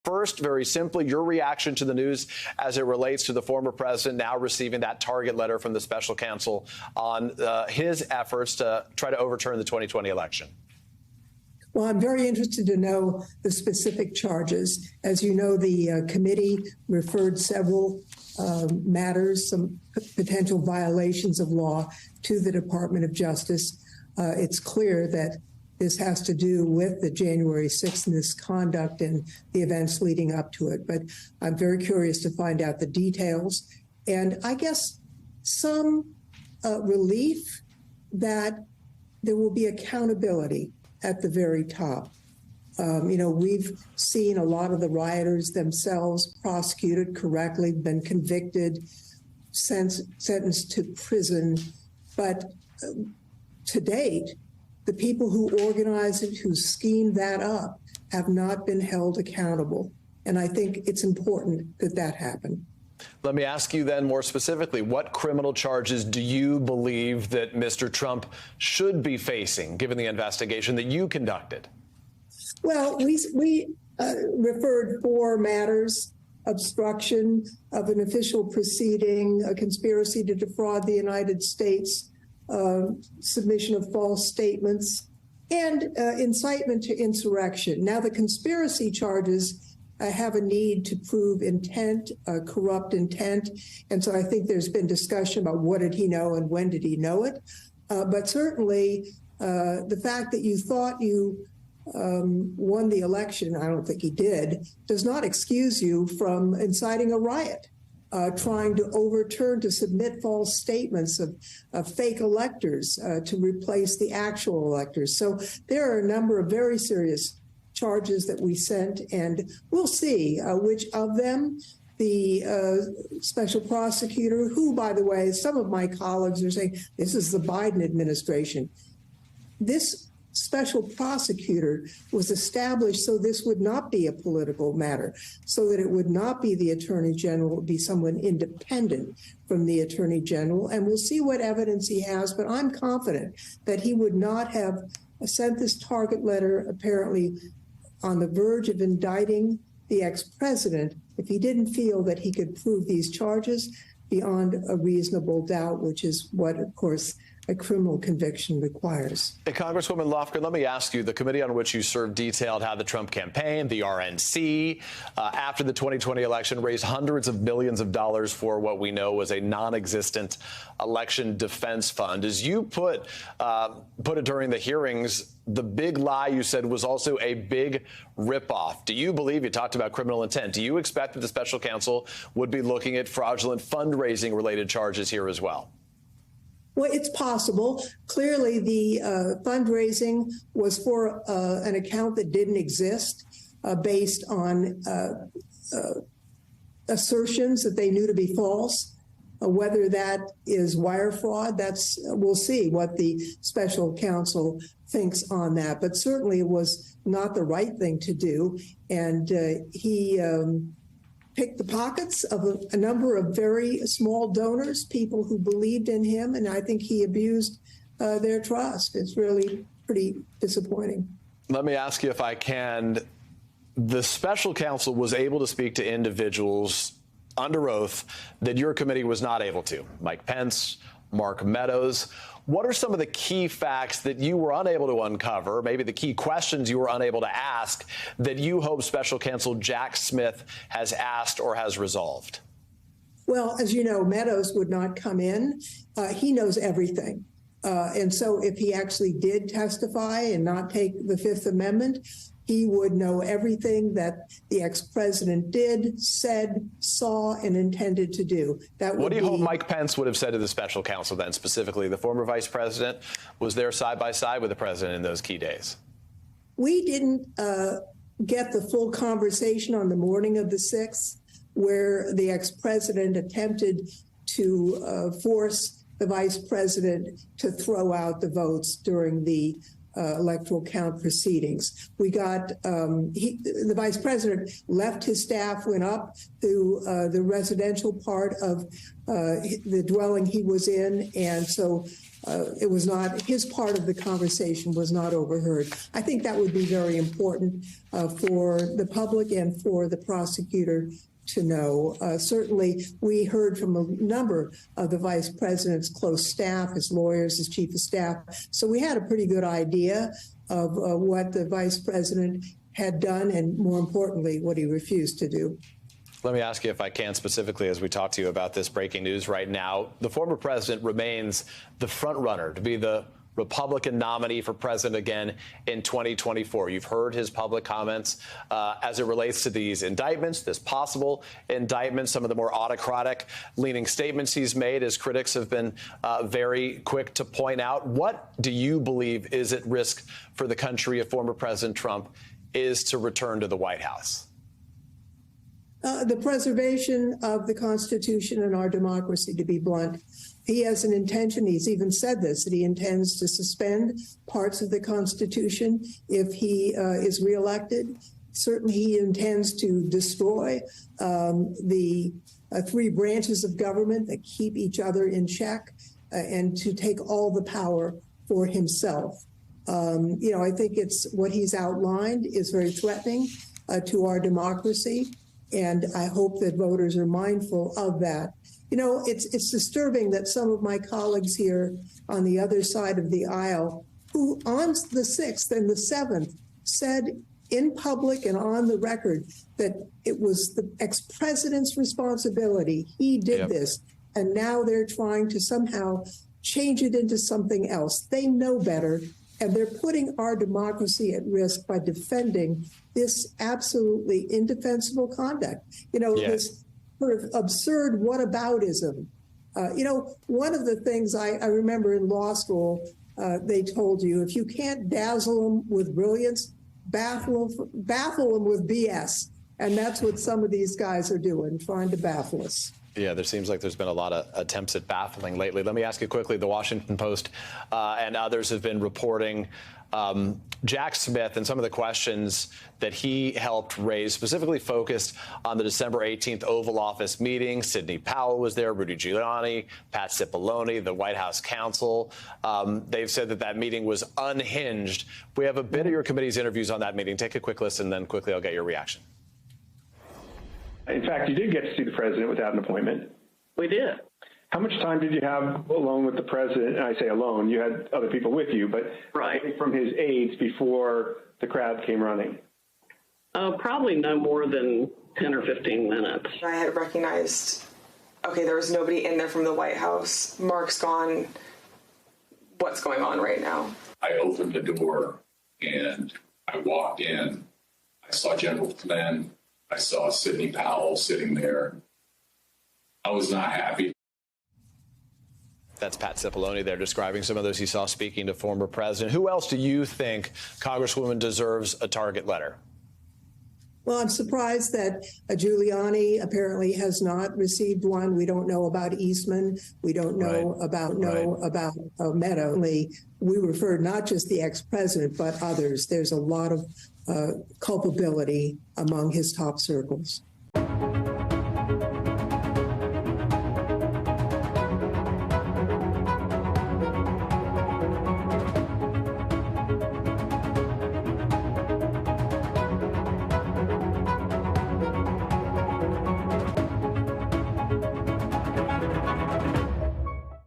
first, very simply, your reaction to the news as it relates to the former president now receiving that target letter from the special counsel on his efforts to try to overturn the 2020 election. Well, I'm very interested to know the specific charges. As you know, the committee referred several matters, some potential violations of law, to the Department of Justice. It's clear that this has to do with the January 6th misconduct and the events leading up to it. But I'm very curious to find out the details. And I guess some relief that there will be accountability at the very top. We've seen a lot of the rioters themselves prosecuted correctly, been convicted, sentenced to prison. But to date, the people who organized it, who schemed that up, have not been held accountable. And I think it's important that that happen. Let me ask you then more specifically, what criminal charges do you believe that Mr. Trump should be facing, given the investigation that you conducted? Well, we referred 4 matters: obstruction of an official proceeding, a conspiracy to defraud the United States, submission of false statements, and incitement to insurrection. Now, the conspiracy charges have a need to prove intent, corrupt intent. And so I think there's been discussion about what did he know and when did he know it. But certainly the fact that you thought you won the election, I don't think he did, does not excuse you from inciting a riot, trying to overturn, to submit false statements of fake electors to replace the actual electors. So there are a number of very serious charges that we sent, and we'll see which of them the special prosecutor, who, by the way, some of my colleagues are saying this is the Biden administration. This special prosecutor was established so this would not be a political matter, so that it would not be the attorney general, it would be someone independent from the attorney general. And we'll see what evidence he has, but I'm confident that he would not have sent this target letter apparently on the verge of indicting the ex-president if he didn't feel that he could prove these charges beyond a reasonable doubt, which is what, of course, a criminal conviction requires. Hey, Congresswoman Lofgren, let me ask you, the committee on which you served detailed how the Trump campaign, the RNC, after the 2020 election raised hundreds of millions of dollars for what we know was a non-existent election defense fund. As you put it during the hearings, the big lie you said was also a big ripoff. Do you believe, you talked about criminal intent, do you expect that the special counsel would be looking at fraudulent fundraising related charges here as well? Well, it's possible. Clearly, the fundraising was for an account that didn't exist, based on assertions that they knew to be false. Whether that is wire fraud, we'll see what the special counsel thinks on that. But certainly it was not the right thing to do. And he picked the pockets of a number of very small donors, people who believed in him, and I think he abused their trust. It's really pretty disappointing. Let me ask you, if I can, the special counsel was able to speak to individuals under oath that your committee was not able to. Mike Pence, Mark Meadows. What are some of the key facts that you were unable to uncover, maybe the key questions you were unable to ask, that you hope special counsel Jack Smith has asked or has resolved? Well, as you know, Meadows would not come in. He knows everything. And so if he actually did testify and not take the Fifth Amendment, he would know everything that the ex-president did, said, saw, and intended to do. What do you hope Mike Pence would have said to the special counsel then, specifically? The former vice president was there side by side with the president in those key days. We didn't get the full conversation on the morning of the 6th, where the ex-president attempted to force the vice president to throw out the votes during the electoral count proceedings. We got the vice president left his staff, went up to the residential part of the dwelling he was in, and so it was not his part of the conversation was not overheard. I think that would be very important for the public and for the prosecutor to know. Certainly, we heard from a number of the vice president's close staff, his lawyers, his chief of staff. So we had a pretty good idea of what the vice president had done and, more importantly, what he refused to do. Let me ask you, if I can, specifically as we talk to you about this breaking news right now. The former president remains the front runner to be the Republican nominee for president again in 2024. You've heard his public comments as it relates to these indictments, this possible indictment, some of the more autocratic leaning statements he's made, as critics have been very quick to point out. What do you believe is at risk for the country if former President Trump is to return to the White House? The preservation of the Constitution and our democracy, to be blunt. He has an intention, he's even said this, that he intends to suspend parts of the Constitution if he is reelected. Certainly he intends to destroy the three branches of government that keep each other in check and to take all the power for himself. I think it's what he's outlined is very threatening to our democracy. And I hope that voters are mindful of that. It's disturbing that some of my colleagues here on the other side of the aisle, who on the 6th and the 7th said in public and on the record that it was the ex-president's responsibility. He did this. And now they're trying to somehow change it into something else. They know better. And they're putting our democracy at risk by defending this absolutely indefensible conduct. This sort of absurd whataboutism. One of the things I remember in law school, they told you, if you can't dazzle them with brilliance, baffle them with BS. And that's what some of these guys are doing, trying to baffle us. Yeah, there seems like there's been a lot of attempts at baffling lately. Let me ask you quickly, the Washington Post and others have been reporting Jack Smith and some of the questions that he helped raise, specifically focused on the December 18th Oval Office meeting. Sidney Powell was there, Rudy Giuliani, Pat Cipollone, the White House counsel. They've said that meeting was unhinged. We have a bit of your committee's interviews on that meeting. Take a quick listen, then quickly I'll get your reaction. In fact, you did get to see the president without an appointment. We did. How much time did you have alone with the president? And I say alone, you had other people with you, but right from his aides before the crowd came running? Probably no more than 10 or 15 minutes. I had recognized, okay, there was nobody in there from the White House. Mark's gone. What's going on right now? I opened the door and I walked in. I saw General Flynn. I saw Sidney Powell sitting there. I was not happy. That's Pat Cipollone there describing some of those he saw speaking to former president. Who else do you think, Congresswoman, deserves a target letter? Well, I'm surprised that Giuliani apparently has not received one. We don't know about Eastman. We don't know about Meadow. We referred not just the ex-president, but others. There's a lot of culpability among his top circles.